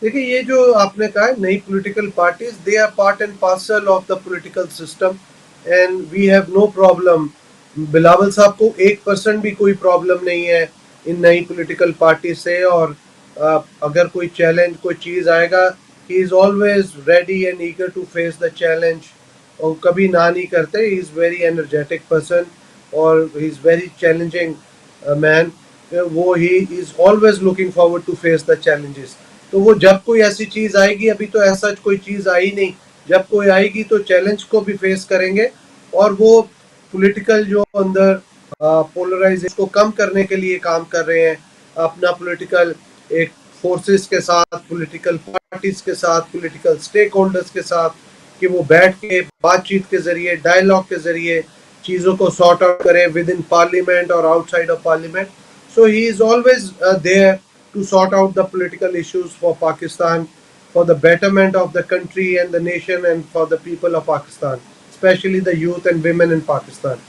देखिए, ये जो आपने कहा है नई political parties, they are part and parcel of the political system and we have no problem. Bilawal साहब को 1% भी कोई प्रॉब्लम नहीं है इन नई पॉलिटिकल पार्टी से। और अगर कोई चैलेंज, कोई चीज़ आएगा, he is always ready and eager to face the challenge, और कभी ना नहीं करते। He is very energetic person और he is very challenging man. वो he is always looking forward to face the challenges. तो वो जब कोई ऐसी चीज आएगी, अभी तो ऐसा कोई चीज आई नहीं, जब कोई आएगी तो चैलेंज को भी फेस करेंगे। और वो पॉलिटिकल जो अंदर पोलराइजेशन को कम करने के लिए काम कर रहे हैं, अपना पॉलिटिकल एक फोर्सेस के साथ, पॉलिटिकल पार्टीज के साथ, पॉलिटिकल स्टेक होल्डर्स के साथ, कि वो बैठ के बातचीत के जरिए, डायलॉग के जरिए चीज़ों को सॉर्ट आउट करें विद इन पार्लियामेंट और outside of parliament. So he is always there to sort out the political issues for Pakistan, for the betterment of the country and the nation, and for the people of Pakistan, especially the youth and women in Pakistan.